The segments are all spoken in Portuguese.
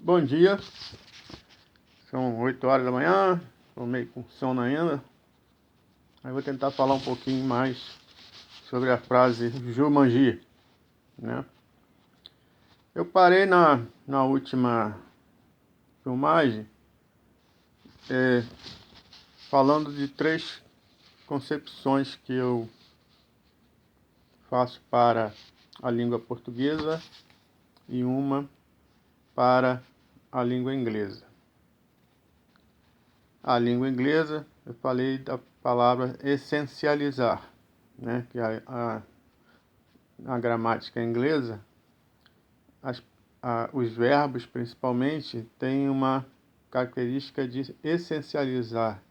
Bom dia, são 8 horas da manhã, estou meio com sono ainda. Aí vou tentar falar um pouquinho mais sobre a frase Jumanji, né? Eu parei na última filmagem falando de 3 concepções que eu faço para a língua portuguesa e uma para a língua inglesa. A língua inglesa, eu falei da palavra essencializar, né? Que na gramática inglesa, os verbos principalmente têm uma característica de essencializar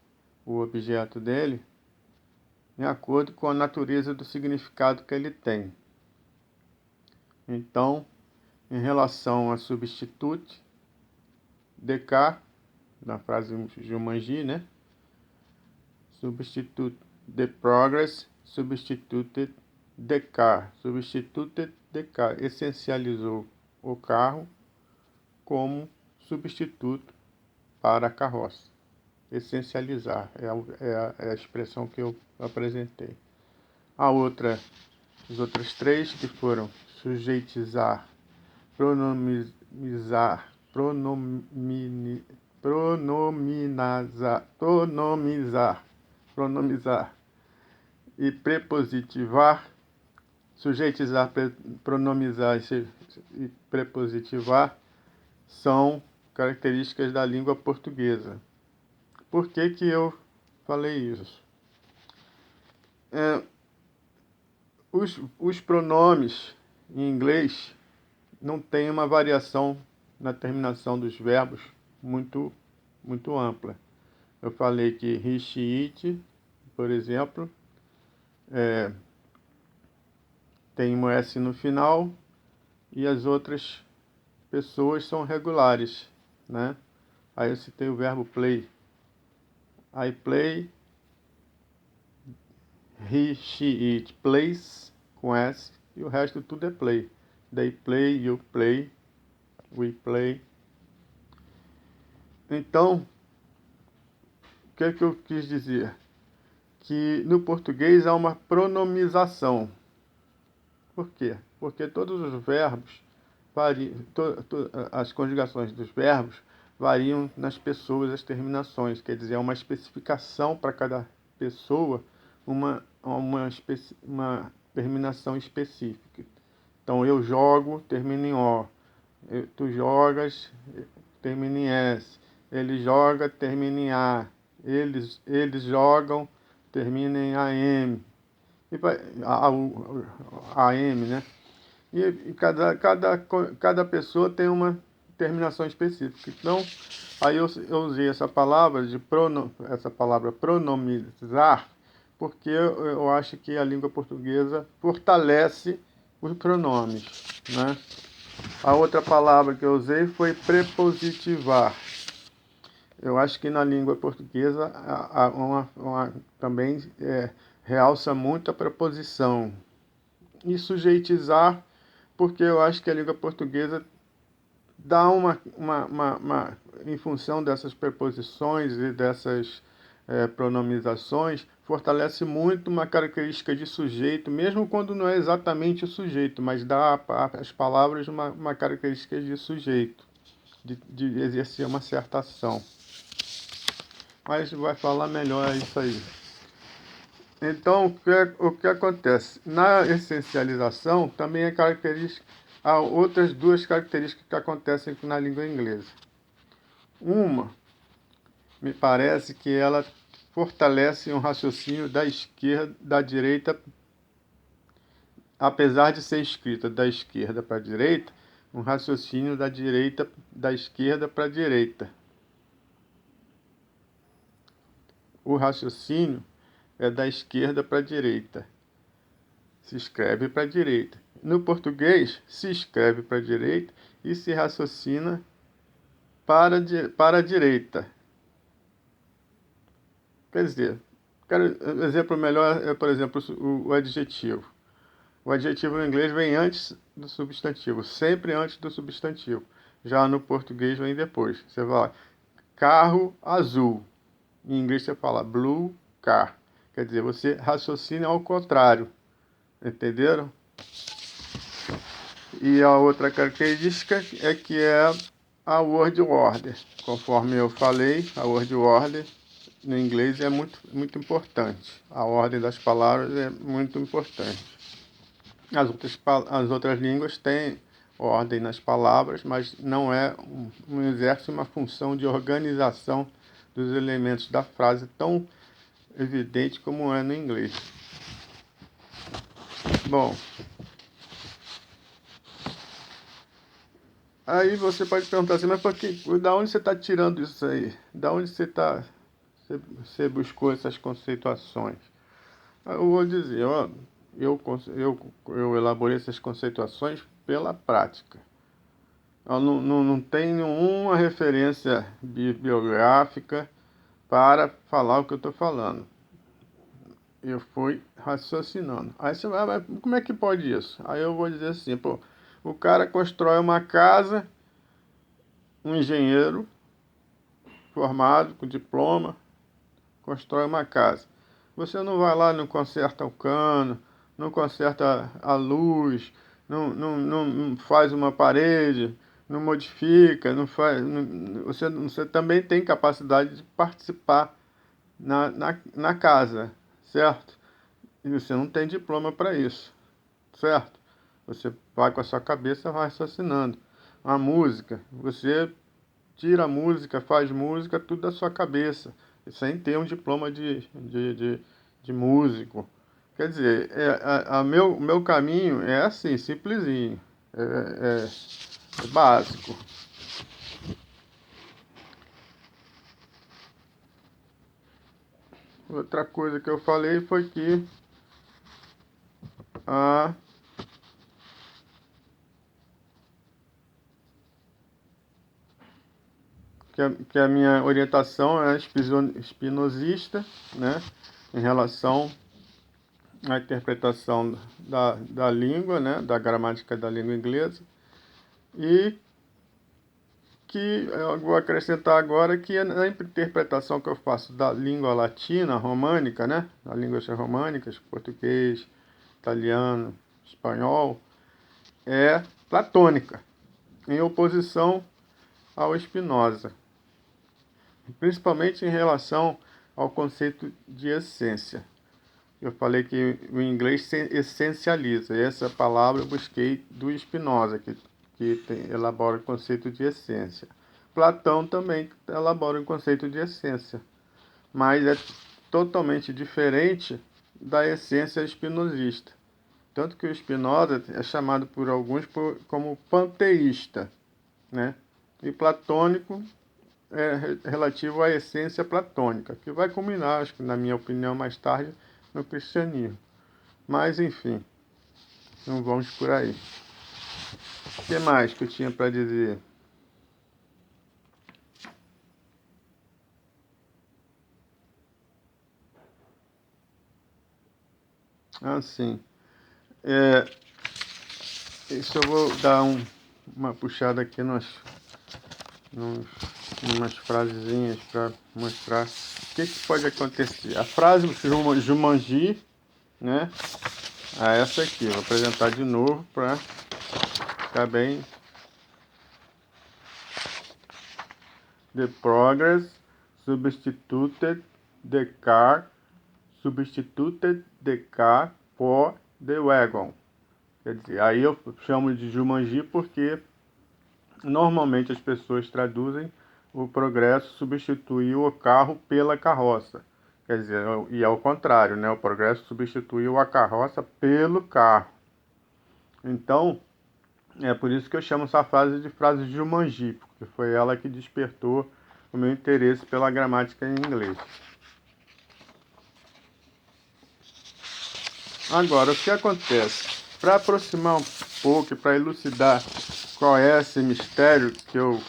o objeto dele de acordo com a natureza do significado que ele tem. Então, em relação a substitute, DK, na frase Jumanji, né? Substitute the progress, substituted the car. Substituted the car. Essencializou o carro como substituto para a carroça. Essencializar é a expressão que eu apresentei. Os outros 3 que foram sujeitizar, pronomizar e prepositivar. Sujeitizar, pronomizar e prepositivar são características da língua portuguesa. Por que que eu falei isso? Os pronomes em inglês não têm uma variação na terminação dos verbos muito ampla. Eu falei que he, she, it, por exemplo, tem um S no final e as outras pessoas são regulares, né? Aí eu citei o verbo play. I play, he, she, it plays com S e o resto tudo é play. They play, you play, we play. Então, o que é que eu quis dizer? Que no português há uma pronomização. Por quê? Porque todos os verbos variam, as conjugações dos verbos variam nas pessoas, as terminações. Quer dizer, é uma especificação para cada pessoa, uma terminação específica. Então, eu jogo, termina em O. Tu jogas, termina em S. Ele joga, termina em A. Eles jogam, termina em AM. E AM, né? E cada pessoa tem uma terminação específica. Então, aí eu usei essa palavra pronomizar, porque eu acho que a língua portuguesa fortalece os pronomes, né? A outra palavra que eu usei foi prepositivar. Eu acho que na língua portuguesa também realça muito a preposição. E sujeitizar, porque eu acho que a língua portuguesa dá em função dessas preposições e dessas pronomizações, fortalece muito uma característica de sujeito, mesmo quando não é exatamente o sujeito, mas dá às palavras uma característica de sujeito, de exercer uma certa ação. Mas vai falar melhor isso aí. Então, o que acontece? Na essencialização, também há outras 2 características que acontecem na língua inglesa. Uma, me parece que ela fortalece um raciocínio da direita, apesar de ser escrita da esquerda para a direita, um raciocínio da esquerda para a direita. O raciocínio é da esquerda para a direita. Se escreve para a direita. No português, se escreve para a direita e se raciocina para a direita. Quer dizer, um exemplo melhor é, por exemplo, o adjetivo. O adjetivo em inglês vem antes do substantivo, sempre antes do substantivo. Já no português vem depois. Você fala carro azul. Em inglês você fala blue car. Quer dizer, você raciocina ao contrário. Entenderam? E a outra característica é que é a word order. Conforme eu falei, a word order no inglês é muito importante. A ordem das palavras é muito importante. As outras línguas têm ordem nas palavras, mas não exerce uma função de organização dos elementos da frase tão evidente como é no inglês. Bom, aí você pode perguntar assim, mas da onde você está tirando isso aí? Da onde você buscou essas conceituações? Eu vou dizer, ó, eu elaborei essas conceituações pela prática. Eu não tenho nenhuma referência bibliográfica para falar o que eu estou falando. Eu fui raciocinando. Aí você vai, mas como é que pode isso? Aí eu vou dizer assim, pô, o cara constrói uma casa, um engenheiro formado, com diploma, constrói uma casa. Você não vai lá, não conserta o cano, não conserta a luz, não faz uma parede, não modifica, não faz. Você também tem capacidade de participar na casa, certo? E você não tem diploma para isso, certo? Você vai com a sua cabeça, vai raciocinando. A música, você tira a música, faz música, tudo da sua cabeça, sem ter um diploma de músico. Quer dizer, meu caminho é assim, simplesinho, é básico. Outra coisa que eu falei foi a, que a minha orientação é espinosista, né, em relação à interpretação da língua, né, da gramática da língua inglesa, e que eu vou acrescentar agora que na interpretação que eu faço da língua latina, românica, né, das línguas românicas, português, italiano, espanhol, é platônica, em oposição ao Spinoza, principalmente em relação ao conceito de essência. Eu falei que o inglês essencializa, e essa palavra eu busquei do Spinoza, que elabora o conceito de essência. Platão também elabora o conceito de essência, mas é totalmente diferente da essência espinosista. Tanto que o Spinoza é chamado por alguns como panteísta, né? E platônico é relativo à essência platônica, que vai culminar, acho que na minha opinião, mais tarde, no cristianismo. Mas, enfim, não vamos por aí. O que mais que eu tinha para dizer? Assim, isso eu vou dar uma puxada aqui umas frasezinhas para mostrar o que pode acontecer. A frase Jumanji, né? Essa aqui, vou apresentar de novo para ficar bem. The progress substituted the car for the wagon. Quer dizer, aí eu chamo de Jumanji porque normalmente as pessoas traduzem o progresso substituiu o carro pela carroça. Quer dizer, e ao contrário, né? O progresso substituiu a carroça pelo carro. Então, é por isso que eu chamo essa frase de frase Jumanji, porque foi ela que despertou o meu interesse pela gramática em inglês. Agora, o que acontece? Para aproximar um pouco, para elucidar qual é esse mistério que eu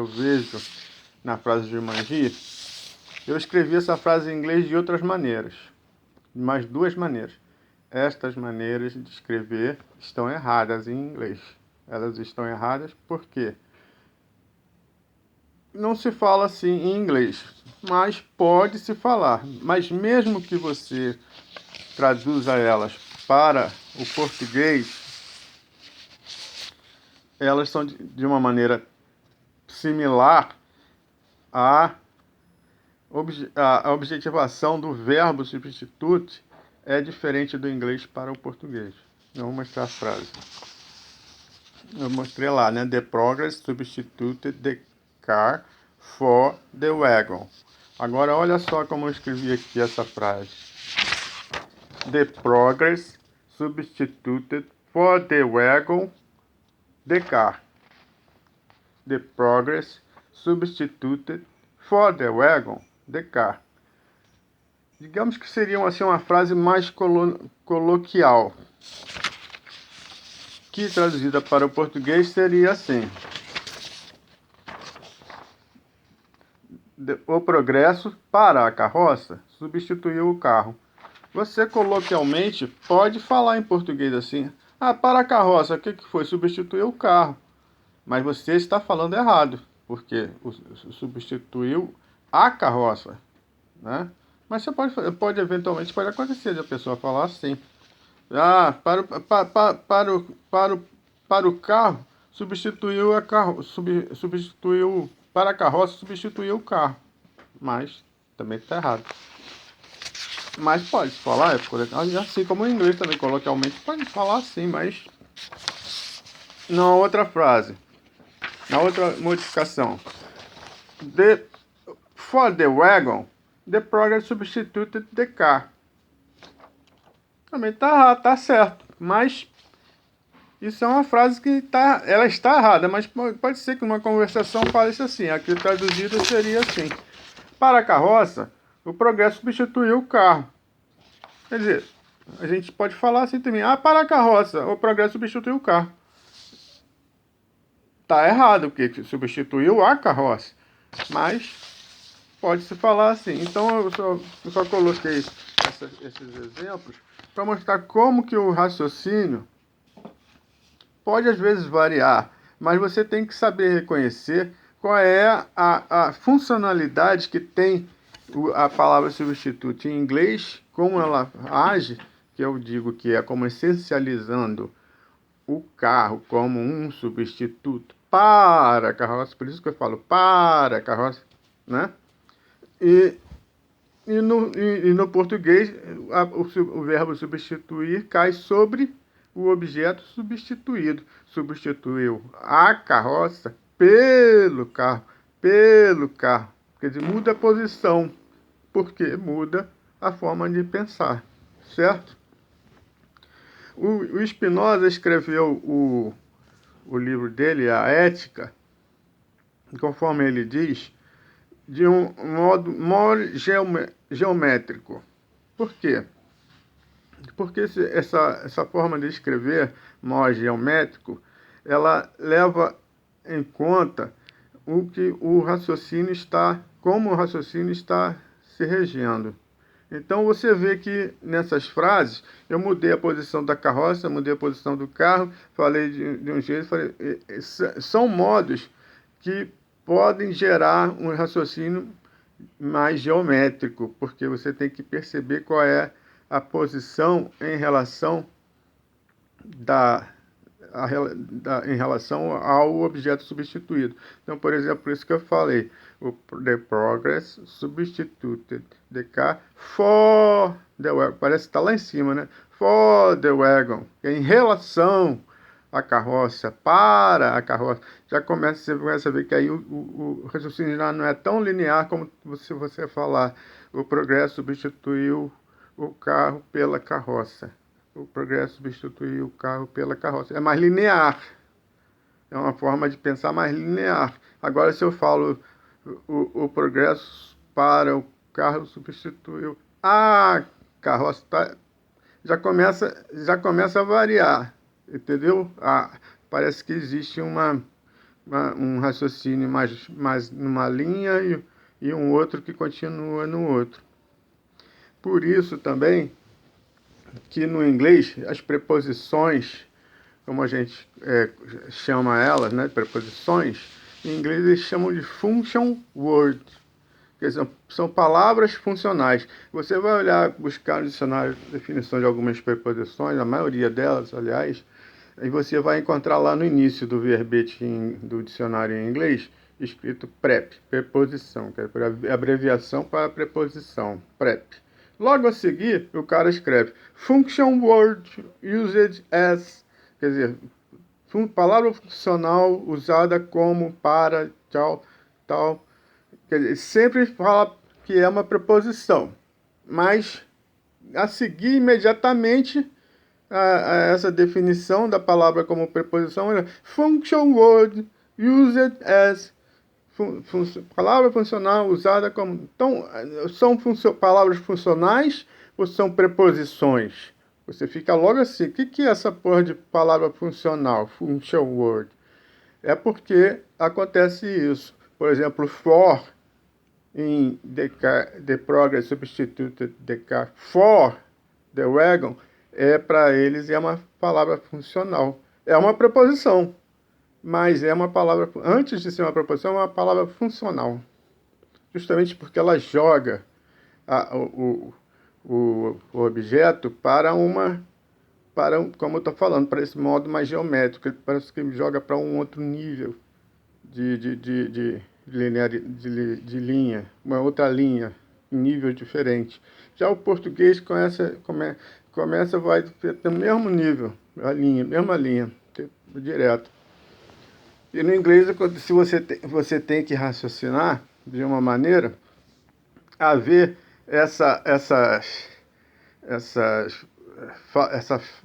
vejo na frase Jumanji, eu escrevi essa frase em inglês de outras maneiras, de mais duas maneiras. Estas maneiras de escrever estão erradas em inglês. Elas estão erradas por quê? não se fala assim em inglês, mas pode se falar. Mas mesmo que você traduza elas para o português, elas são de uma maneira similar à a objetivação do verbo substituto é diferente do inglês para o português. Eu vou mostrar a frase. Eu mostrei lá, né? The progress substituted the car for the wagon. Agora olha só como eu escrevi aqui essa frase. The progress substituted for the wagon the car. The progress substituted for the wagon the car. Digamos que seria assim, uma frase mais coloquial, que traduzida para o português seria assim: o progresso para a carroça substituiu o carro. Você coloquialmente pode falar em português assim: ah, para a carroça, o que foi? Substituiu o carro. Mas você está falando errado, porque substituiu a carroça, né? Mas você pode eventualmente pode acontecer de a pessoa falar assim: ah, para o carro substituiu a carro, substituiu para a carroça substituiu o carro, mas também está errado. Mas pode falar, assim como em inglês também coloquialmente pode falar assim, mas na outra frase, na outra modificação, for the wagon, the progress substituted the car. Também tá certo, mas isso é uma frase que ela está errada, mas pode ser que numa conversação fale isso assim. Aqui traduzido seria assim: para a carroça, o progresso substituiu o carro. Quer dizer, a gente pode falar assim também: ah, para a carroça, o progresso substituiu o carro. Tá errado, porque substituiu a carroça, mas pode-se falar assim. Então eu só coloquei esses exemplos para mostrar como que o raciocínio pode às vezes variar, mas você tem que saber reconhecer qual é a funcionalidade que tem a palavra substituto em inglês, como ela age, que eu digo que é como essencializando o carro como um substituto para a carroça, por isso que eu falo para a carroça, né? E no português, o verbo substituir cai sobre o objeto substituído. Substituiu a carroça pelo carro. Pelo carro. Quer dizer, muda a posição. Porque muda a forma de pensar. Certo? O Spinoza escreveu o livro dele, A Ética, conforme ele diz, de um modo geométrico. Por quê? Porque essa forma de escrever modo geométrico, ela leva em conta como o raciocínio está se regendo. Então você vê que nessas frases eu mudei a posição da carroça, mudei a posição do carro, falei de um jeito, são modos que podem gerar um raciocínio mais geométrico, porque você tem que perceber qual é a posição em relação em relação ao objeto substituído. Então, por exemplo, por isso que eu falei, the progress substituted the car for the wagon. Parece que está lá em cima, né? For the wagon. Em relação à carroça, para a carroça. Você começa a ver que aí o raciocínio já não é tão linear como você falar. O progresso substituiu o carro pela carroça. O progresso substituiu o carro pela carroça. É mais linear. É uma forma de pensar mais linear. Agora, se eu falo o progresso para o carro substituiu a carroça, já começa a variar. Entendeu? Parece que existe um raciocínio mais numa linha e um outro que continua no outro. Por isso também que no inglês as preposições, como a gente chama elas, né, preposições, Em inglês eles chamam de function word, que são palavras funcionais. Você vai olhar, buscar no dicionário definição de algumas preposições, a maioria delas, aliás, e você vai encontrar lá no início do verbete do dicionário em inglês, escrito prep, preposição, que é a abreviação para preposição, prep. Logo a seguir, o cara escreve function word used as, quer dizer, palavra funcional usada como, para, tal. Quer dizer, sempre fala que é uma preposição, mas a seguir imediatamente a essa definição da palavra como preposição é function word used as, palavra funcional usada como. Então, são palavras funcionais ou são preposições? Você fica logo assim, o que é essa porra de palavra funcional, function word? É porque acontece isso. Por exemplo, for, em the progress substituted the car for the wagon, para eles é uma palavra funcional. É uma preposição, mas é uma palavra, antes de ser uma preposição, é uma palavra funcional. Justamente porque ela joga o objeto para como eu estou falando, para esse modo mais geométrico. Ele parece que joga para um outro nível de linha, uma outra linha, um nível diferente. Já o português vai ter o mesmo nível, mesma linha, direto. E no inglês, se você tem que raciocinar de uma maneira a ver essa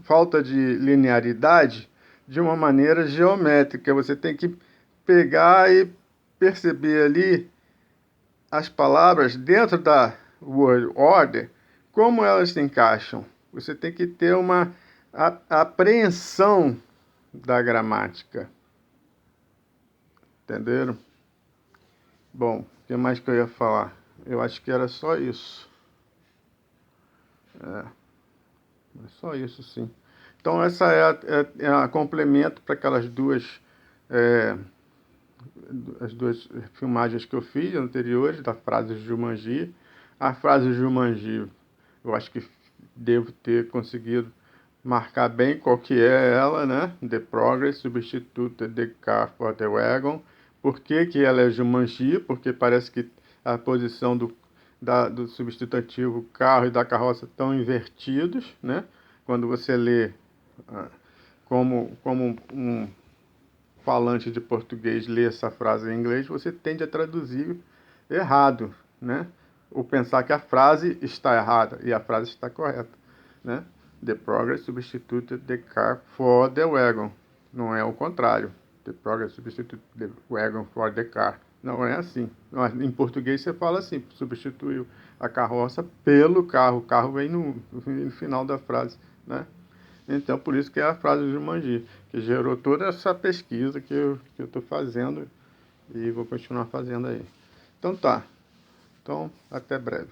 falta de linearidade de uma maneira geométrica. Você tem que pegar e perceber ali as palavras dentro da word order, como elas se encaixam. Você tem que ter uma apreensão da gramática. Entenderam? Bom, o que mais que eu ia falar? Eu acho que era só isso. É só isso, sim. Então, essa é a complemento para aquelas as duas filmagens que eu fiz anteriores, da frase Jumanji. A frase Jumanji, eu acho que devo ter conseguido marcar bem qual que é ela, né? The progress substituted the car for the wagon. Por que que ela é Jumanji? Porque parece que a posição do substantivo carro e da carroça estão invertidos, né? Quando você lê como um falante de português lê essa frase em inglês, você tende a traduzir errado, né? Ou pensar que a frase está errada e a frase está correta, né? The progress substituted the car for the wagon. Não é o contrário. The progress substituted the wagon for the car. Não é assim. Em português você fala assim, substituiu a carroça pelo carro. O carro vem no final da frase, né? Então, por isso que é a frase de Jumanji, que gerou toda essa pesquisa que eu estou fazendo e vou continuar fazendo aí. Então tá. Então, até breve.